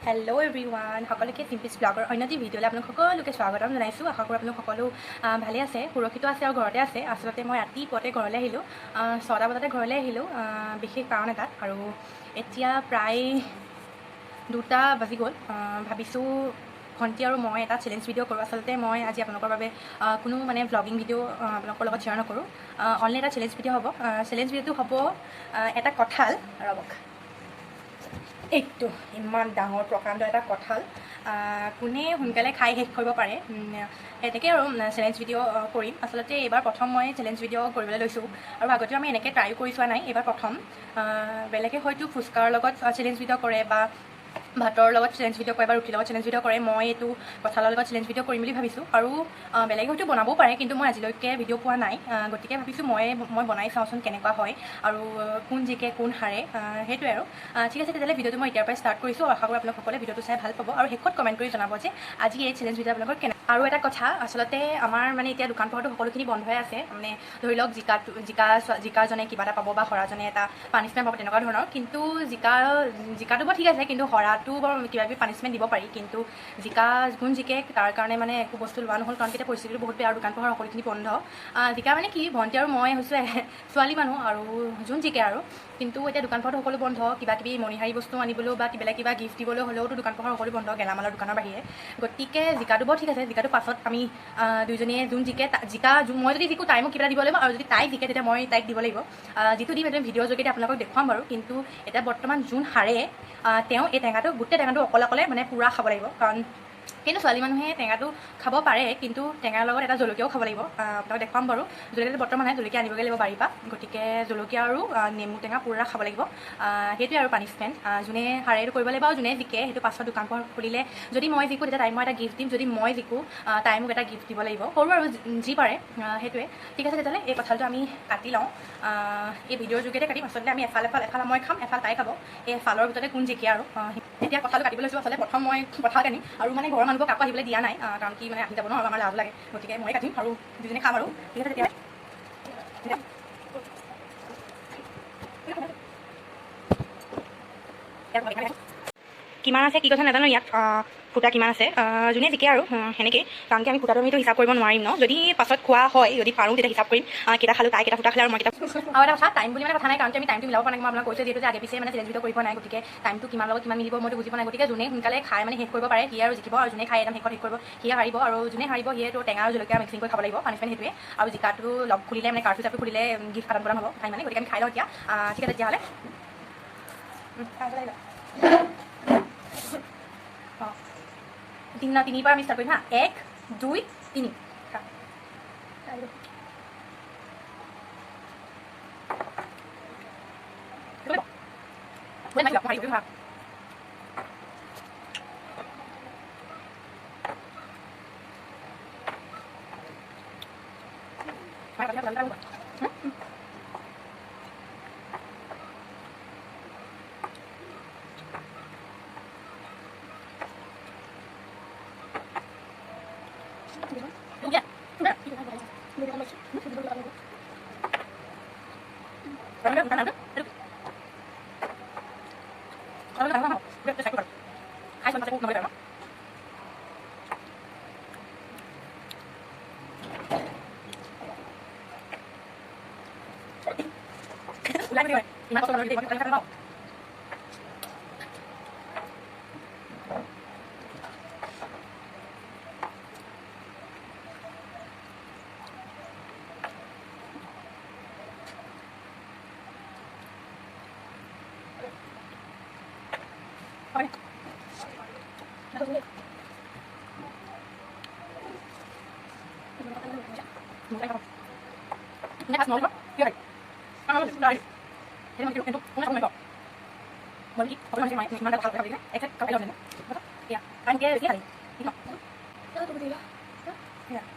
Hello' everyone, সকলোকে চিম্পিছ ব্লগৰ অন্য এটি ভিডিঅ'লৈ আপোনালোক সকলোকে স্বাগতম জনাইছোঁ। আশা কৰোঁ আপোনালোক সকলো ভালে আছে, সুৰক্ষিত আছে আৰু ঘৰতে আছে। আচলতে মই ৰাতিপুৱাতে ঘৰলৈ আহিলোঁ, 6টা বজাতে ঘৰলৈ আহিলোঁ বিশেষ কাৰণ এটাত। আৰু এতিয়া প্ৰায় 2টা বাজি গ'ল। ভাবিছোঁ ভণ্টি আৰু মই এটা চেলেঞ্জ ভিডিঅ' কৰোঁ। আচলতে মই আজি আপোনালোকৰ বাবে কোনো ভ্লগিং ভিডিঅ' আপোনালোকৰ লগত শ্বেয়াৰ নকৰোঁ, অনলি এটা চেলেঞ্জ ভিডিঅ' হ'ব। চেলেঞ্জ ভিডিঅ'টো হ'ব এটা কঁঠাল, ৰ'বক এইটো ইমান ডাঙৰ প্ৰকাণ্ড এটা কঁঠাল কোনে সোনকালে খাই শেষ কৰিব পাৰে, এনেকৈ আৰু চেলেঞ্জ ভিডিঅ' কৰিম। আচলতে এইবাৰ প্ৰথম মই চেলেঞ্জ ভিডিঅ' কৰিবলৈ লৈছোঁ, আৰু আগতেও আমি এনেকৈ ট্ৰাই কৰি চোৱা নাই, এইবাৰ প্ৰথম। বেলেগে হয়তো ফুচকাৰ লগত চেলেঞ্জ ভিডিঅ' কৰে বা ভাতৰ লগত চেলেঞ্জ ভিডিঅ' কৰে বা ৰুটিৰ লগত চেলেঞ্জ ভিডিঅ' কৰে। মই এইটো কঁঠালৰ লগত চেলেঞ্জ ভিডিঅ' কৰিম বুলি ভাবিছোঁ, আৰু বেলেগে হয়তো বনাবও পাৰে, কিন্তু মই আজিলৈকে ভিডিঅ' পোৱা নাই। গতিকে ভাবিছোঁ মই বনাই চাওঁচোন কেনেকুৱা হয়, আৰু কোন জিকে কোন হাৰে, সেইটোৱে আৰু। ঠিক আছে, তেতিয়াহ'লে ভিডিঅ'টো মই এতিয়াৰ পৰাই ষ্টাৰ্ট কৰিছোঁ। আশা কৰোঁ আপোনালোকসকলে ভিডিঅ'টো চাই ভাল পাব, আৰু শেষত কমেণ্ট কৰি জনাব যে আজি এই চেলেঞ্জ ভিডিঅ' আপোনালোকৰ কেনে। আৰু এটা কথা, আচলতে আমাৰ এতিয়া দোকান পোহাৰটো সকলোখিনি বন্ধই আছে। ধৰি লওক জিকাজনে কিবা এটা পাব বা হৰাজনে এটা পানিছমেণ্ট পাব, তেনেকুৱা ধৰণৰ। কিন্তু জিকাটো বাৰু ঠিক আছে, কিন্তু হৰাটো বাৰু কিবা কিবি পানিছমেণ্ট দিব পাৰি। কিন্তু কোন জিকে তাৰ কাৰণে একো বস্তু লোৱা নহ'ল, কাৰণ এতিয়া পৰিস্থিতিটো বহুত বেয়া, আৰু দোকান পোহাৰ সকলোখিনি বন্ধ। জিকা কি, ভণ্টি আৰু মই হৈছোঁ ছোৱালী মানুহ, আৰু যোন জিকে আৰু। কিন্তু এতিয়া দোকান পোহাৰটো সকলো বন্ধ, কিবা কিবি মণিহাৰী বস্তু আনিবলৈও বা কিবা গিফ্ট দিবলৈ হ'লেওতো দোকান পোহাৰ সকলো বন্ধ, গেলামালৰ দোকানৰ বাহিৰে। গতিকে জিকাটো বাৰু ঠিক আছে, জিকাটো পাছত আমি দুইজনীয়ে যোন জিকে মই যদি জিকো তাই মোক কিবা দিব লাগিব, আৰু যদি তাই জিকে তেতিয়া মই তাইক দিব লাগিব। যিটো দিম সেইটো ভিডিঅ'ৰ যোগেদি আপোনালোকক দেখুৱাম বাৰু। কিন্তু এতিয়া বৰ্তমান যোন হাৰে তেওঁ এই গোটেই টেঙাটো অকলে পূৰা খাব লাগিব। কিন্তু ছোৱালী মানুহে টেঙাটো খাব পাৰে, কিন্তু টেঙাৰ লগত এটা জলকীয়াও খাব লাগিব। আপোনাক দেখুৱাম বাৰু। জলকীয়াটো বৰ্তমান নাই, জলকীয়া আনিবগৈ লাগিব বাৰীৰ পৰা। গতিকে জলকীয়া আৰু নেমু টেঙা পূৰা খাব লাগিব। সেইটোৱে আৰু পানিছমেণ্ট। যোনে হাৰে সেইটো কৰিব লাগিব, আৰু যোনে জিকে সেইটো পাছত দোকান পোহাৰ খুলিলে, যদি মই জিকোঁ তেতিয়া তাই মই এটা গিফ্ট দিম, যদি মই জিকোঁ তাই মোক এটা গিফ্ট দিব লাগিব, সৰু আৰু যি পাৰে। সেইটোৱে। ঠিক আছে, তেতিয়াহ'লে এই কঁঠালটো আমি কাটি লওঁ। এই ভিডিঅ'ৰ যোগেদি কাটিম। আচলতে আমি এফাল মই খাম, এফাল তাই খাব। এই ফালৰ ভিতৰতে কোন জিকে আৰু। এতিয়া কঁঠালটো কাটিবলৈ লৈছোঁ। আচলতে প্ৰথম মই কঁঠাল কাটিম, আৰু ঘৰৰ মানুহবোৰক কাকো আহিবলৈ দিয়া নাই, কাৰণ কি আহি যাব ন, আৰু আমাৰ লাভ লাগে। গতিকে মই কাটিম আৰু দুজনে খাম আৰু। ঠিক আছে, তেতিয়া কিমান আছে কি কথা নাজানো, ইয়াত ফুটা কিমান আছে, যোনে জিকে আৰু সেনেকৈ। কাৰণ কি আমি ফুটাটো আমিতো হিচাপ কৰিব নোৱাৰিম ন, যদি পাছত খোৱা হয়, যদি পাৰোঁ তেতিয়া হিচাপ কৰিম, কেইটা খালোঁ, তাই কেইটা ফুটা খালে আৰু মই কেইটা। আৰু এটা কথা, টাইম বুলি কথা নাই, কাৰণ আমি টাইমটো মিলাব পৰা নাই। মই আপোনাক কৈছোঁ যিহেতু আগে পিছে চেলেঞ্জ ভিডিঅ' কৰিব নাই, গতিকে টাইমটো কিমান লগত কিমান মিলিব মইতো বুজি পোৱা নাই। গতিকে যোনে সোনকালে খাই শেষ কৰিব পাৰে সিয়ে আৰু জিকিব, আৰু যোনে খাই একদম শেষত শেষ কৰিব সিয়ে হাৰিব। আৰু যোনে হাৰিব সিয়েতো টেঙা আৰু জলকীয়া মিক্সিং কৰি খাব লাগিব, পানিছমেণ্ট সেইটোৱে। আৰু জিকাটো লগ খুলিলে কাৰ্ফিউ চাৰ্ফিউ খুলিলে গিফ্ট আদান প্ৰদান হ'ব খাই গতিকে আমি খাই লওঁ এতিয়া। ঠিক আছে, তেতিয়াহ'লে তিনিৰ পৰা আমি ষ্টাৰ্ট কৰিম হা। 1 2 3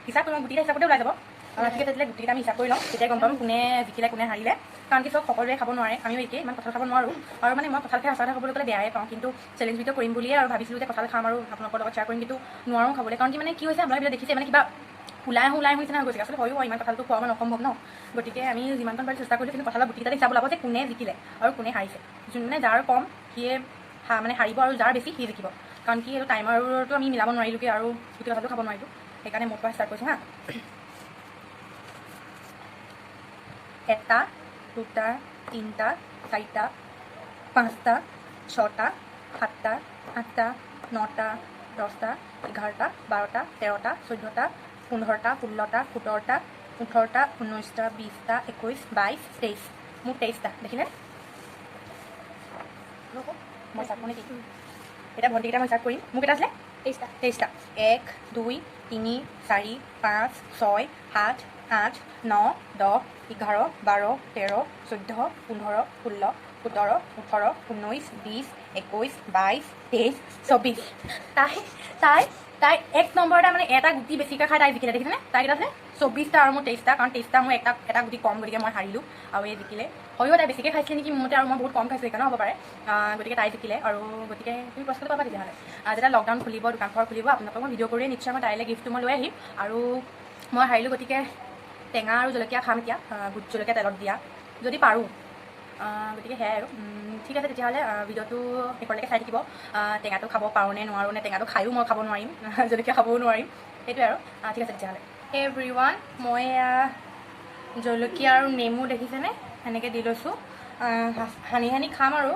হিচাপ কৰিব, গুটিকেইটা হিচাপতে ওলাই যাব। ঠিক আছে, তেতিয়া গুটিকেইটা আমি হিচাপ কৰি লওঁ, তেতিয়া গম পাম কোনে জিকিলে কোনে হাৰিলে। কাৰণ কি সকলোৱে খাব নোৱাৰে, আমিও একেই ইমান কঁঠাল খাব নোৱাৰোঁ। আৰু মই কঁঠাল খাই সঁচা কথা ক'বলৈ গ'লে বেয়াই পাওঁ, কিন্তু চেলেঞ্জ ভিডিঅ' কৰিম বুলিয়ে আৰু ভাবিছিলোঁ যে কঁঠাল খাম আৰু আপোনালোকৰ লগত শ্বেয়াৰ কৰিম, কিন্তু নোৱাৰোঁ খাবলৈ। কাৰণ কি হৈছে, আপোনালোকে দেখিছে কিবা ওলাই হৈছে না গৈছে। আচলতে হয়ো ইমান কঁঠালটো খোৱা অসম্ভৱ ন। গতিকে আমি যিমানকণ পাৰি চেষ্টা কৰিলোঁ, কিন্তু কঁঠালৰ গুটিকেইটা হিচাপ ওলাব যে কোনে জিকিলে আৰু কোনে হাৰিছে। যাৰ কম সিয়ে মানে হাৰিব আৰু যাৰ বেছি সি জিকিব কাৰণ কি এইটো টাইমাৰটো আমি মিলাব নোৱাৰিলোঁগৈ আৰু গোটেই কথাটো খাব নোৱাৰিলোঁ সেইকাৰণে মোৰ পৰা ষ্টাৰ্ট কৰিছোঁ হা 1 2 3 4 5 6 7 8 9 10 11 12 13 14 15 16 17 18 19 20 21 22 23 মোৰ 23টা দেখিলে মই ষ্টাৰ্ট কৰোঁ নেকি এতিয়া ভণ্টিকেইটা মই ষ্টাৰ্ট কৰিম মোৰ কেইটা আছিলে 23টা 1 2 3 4 5 6 7 8 9 10 11 12 13 14 15 16 17 18 19 20 21 22 23 24 তাই 1 নম্বৰটা মানে এটা গুটি বেছিকৈ খাই তাই জিকিলে দেখিছেনে তাই কেইটা আছে 24টা আৰু মোৰ 23টা কাৰণ 23টা মোৰ এটা গুটি কম গতিকে মই হাৰিলোঁ আৰু এই জিকিলে হয়ও তাই বেছিকৈ খাইছিলে নেকি মোৰ মতে আৰু মই বহুত কম খাইছোঁ সেইকাৰণে হ'ব পাৰে গতিকে তাই জিকিলে আৰু গতিকে তুমি প্ৰশ্নটো পাবা তেতিয়াহ'লে যেতিয়া লকডাউন খুলিব দোকানখন খুলিব আপোনালোকক মই ভিডিঅ' কৰিয়ে নিশ্চয় মই তাইলৈ গিফ্টটো মই লৈ আহিম আৰু মই হাৰিলোঁ গতিকে টেঙা আৰু জলকীয়া খাম এতিয়া ভোট জলকীয়া তেলত দিয়া যদি পাৰোঁ গতিকে সেয়াই আৰু ঠিক আছে তেতিয়াহ'লে ভিডিঅ'টো শেষলৈকে চাই থাকিব টেঙাটো খাব পাৰোঁ নে নোৱাৰোঁ নে টেঙাটো খায়ো মই খাব নোৱাৰিম জলকীয়া খাবও নোৱাৰিম সেইটোৱে আৰু ঠিক আছে তেতিয়াহ'লে এভৰিৱান মই জলকীয়া আৰু নেমু দেখিছেনে সেনেকৈ দি লৈছোঁ সানি সানি খাম আৰু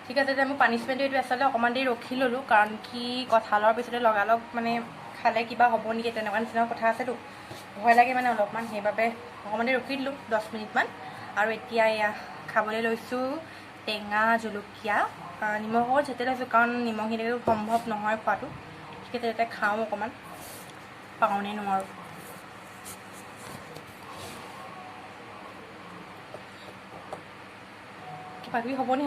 ঠিক আছে তেতিয়া মোৰ পানিছমেণ্টটো এইটো আচলতে অকণমান দেৰি ৰখি ল'লোঁ কাৰণ কি কঁঠালৰ পিছতে লগালগ মানে খালে কিবা হ'ব নেকি তেনেকুৱা নিচিনা কথা আছেতো ভয় লাগে মানে অলপমান সেইবাবে অকণমান দেৰি ৰখি দিলোঁ 10 মিনিটমান আৰু এতিয়া এয়া খাবলৈ লৈছোঁ টেঙা জলকীয়া নিমখৰ যেতে লৈছোঁ কাৰণ নিমখ নিদিলেতো সম্ভৱ নহয় খোৱাটো ঠিক আছে তেতিয়া খাওঁ অকণমান পাওঁনে নোৱাৰোঁ কিবা কিবি হ'ব নি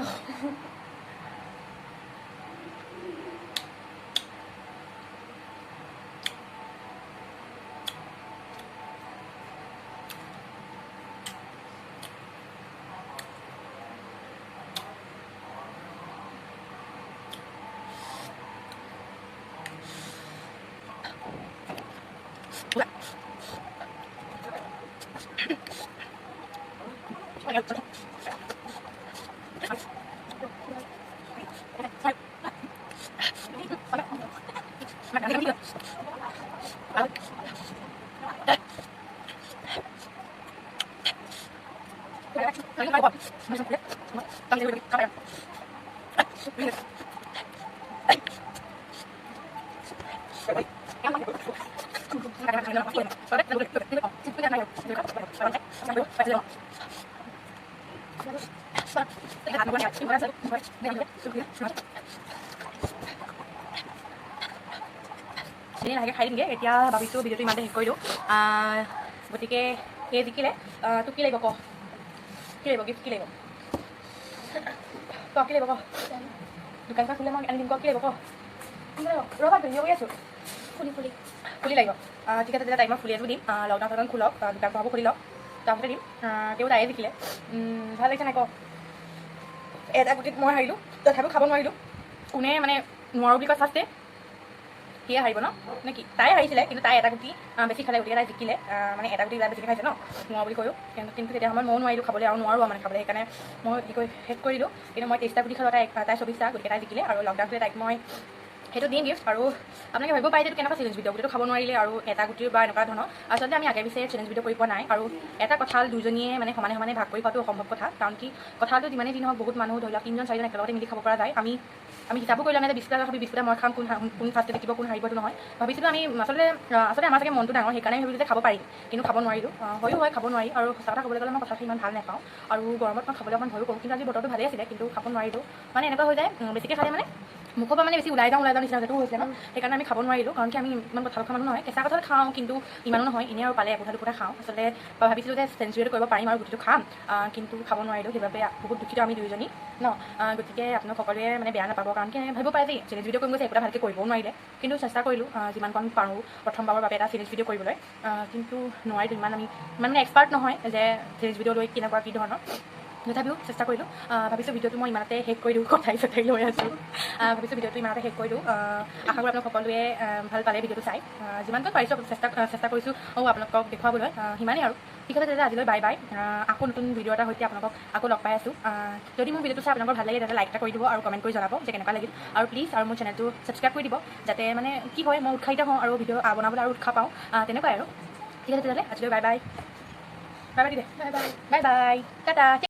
লাহেকৈ খাই দিমগৈ এতিয়া ভাবিছোঁ ভিডিঅ'টো ইমানতে শেষ কৰি দিওঁ গতিকে এই জিকিলে তোক কি লাগিব ক কি লাগিব গিফ্ট কি লাগিব ক কি লাগিব ক দোকানখন খুলিলে মই আনি দিম ক কি লাগিব ক ৰ'বা ভিডিঅ' কৰি আছোঁ ফুলি লাগিব ঠিক আছে তেতিয়া তাইক মই ফুলি এযোৰ দিম লকডাউন খোলক দোকান পঢ়াব খুলি লওক তাৰপিছতে দিম তেওঁ তাইয়ে জিকিলে ভাল লাগিছে নাই ক এটা গুটিত মই হাৰিলোঁ তথাপিও খাব নোৱাৰিলোঁ কোনে মানে নোৱাৰোঁ বুলি কয় ফাৰ্ষ্টে সিয়ে হাৰিব ন নে কি তাই হাৰিছিলে কিন্তু তাই এটা গুটি বেছি খালে গতিকে তাই জিকিলে মানে এটা গুটি বেছিকৈ খাইছে ন নোৱাৰোঁ বুলি কৈও কিন্তু তেতিয়া সময়ত ময়ো নোৱাৰিলোঁ খাবলৈ আৰু নোৱাৰোঁ মানে খাবলৈ সেইকাৰণে মই কি কৈ শেষ কৰি দিলোঁ কিন্তু মই 23টা গুটি খালোঁ তাই 24টা গতিকে তাই জিকিলে আৰু লকডাউনটোৱে তাইক মই সেইটো দিম গিফ্ট আৰু আপোনালোকে ভাবিব পাৰে যে কেনেকুৱা চেলেঞ্জ ভিডিঅ' গোটেইটো খাব নোৱাৰিলে আৰু এটা গুটিৰ বা এনেকুৱা ধৰণৰ আচলতে আমি আগে পিছে চেলেঞ্জ ভিডিঅ' কৰি পোৱা নাই আৰু এটা কঁঠাল দুজনীয়ে মানে সমানে সমানে ভাগ কৰি খোৱাটো অসম্ভৱ কথা কাৰণ কি কঁঠালটো যিমানেই দিন হওক বহুত মানুহ ধৰি লওক 3জন 4জন একেলগতে মিলি খাব পৰা যায় আমি হিচাপো কৰি লোৱা নাই যে 20টা খাবি 20টা মই খাম কোন ফাৰ্ষ্টে দেখিব কোন হাৰিবটো নহয় ভাবিছিলোঁ আমি আচলতে আমাৰ চাগে মনটো ডাঙৰ সেইকাৰণে ভাবিলোঁ যে খাব পাৰিম কিন্তু খাব নোৱাৰিলোঁ হয়ো হয় খাব নোৱাৰি আৰু সঁচা কথা ক'বলৈ গ'লে মই কঁঠালটো ইমান ভাল নাপাওঁ আৰু গৰমত মই খাবলৈ অকণমান ভয়ো কৰোঁ কিন্তু আজি বতৰটো ভালেই আছিলে কিন্তু খাব নোৱাৰিলোঁ মানে এনেকুৱা হৈ যায় বেছিকৈ খালে মানে মুখৰ পৰা মানে বেছি ওলাই যাওঁ নিচিনা সেইটো হৈছিলে ন সেইকাৰণে আমি খাব নোৱাৰিলোঁ কাৰণ কি আমি ইমান কঁঠাল খোৱা মানুহ নহয় কেঁচা কঁঠাল খাওঁ কিন্তু ইমানো নহয় এনেই আৰু পালে একোটা দুটা খাওঁ আচলতে ভাবিছিলোঁ যে চেঞ্চুৰীটো কৰিব পাৰিম আৰু গুটিটো খাম কিন্তু খাব নোৱাৰিলোঁ সেইবাবে বহুত দুখিত আমি দুয়োজনী ন গতিকে আপোনাক সকলোৱে মানে বেয়া নাপাব কাৰণ কি ভাবিব পাৰে যে চেলেঞ্জ ভিডিঅ' কৰিম গৈছে একোটা ভালকৈ কৰিবও নোৱাৰিলে কিন্তু চেষ্টা কৰিলোঁ যিমানকণ পাৰোঁ প্ৰথমবাৰৰ বাবে এটা চেলেঞ্জ ভিডিঅ' কৰিবলৈ কিন্তু নোৱাৰিলোঁ ইমান মানে এক্সপাৰ্ট নহয় যে চেলেঞ্জ ভিডিঅ' লৈ কেনেকুৱা কি ধৰণৰ তথাপিও চেষ্টা কৰিলোঁ ভাবিছোঁ ভিডিঅ'টো মই ইমানতে শেষ কৰি দিওঁ কথাই চথাই লৈ আছোঁ ভাবিছোঁ ভিডিঅ'টো ইমানতে শেষ কৰি দিওঁ আশা কৰোঁ আপোনালোক সকলোৱে ভাল পালে ভিডিঅ'টো চাই যিমানকৈ পাৰিছোঁ চেষ্টা কৰিছোঁ আপোনালোকক দেখুৱাবলৈ সিমানেই আৰু ঠিক আছে তেতিয়াহ'লে আজিলৈ বাই বাই আকৌ নতুন ভিডিঅ' এটাৰ সৈতে আপোনালোকক আকৌ লগ পাই আছোঁ যদি মোৰ ভিডিঅ'টো চাই আপোনালোকৰ ভাল লাগে তেতিয়া লাইক এটা কৰি দিব আৰু কমেণ্ট কৰি জনাব যে কেনেকুৱা লাগিল আৰু প্লিজ আৰু মোৰ চেনেলটো ছাবস্ক্ৰাইব কৰি দিব যাতে মানে কি হয় মই উৎসাহিত হওঁ আৰু ভিডিঅ' বনাবলৈ আৰু উৎসাহ পাওঁ তেনেকুৱাই আৰু ঠিক আছে তেতিয়াহ'লে আজিলৈ bye bye bye by the De bye bye bye bye Tata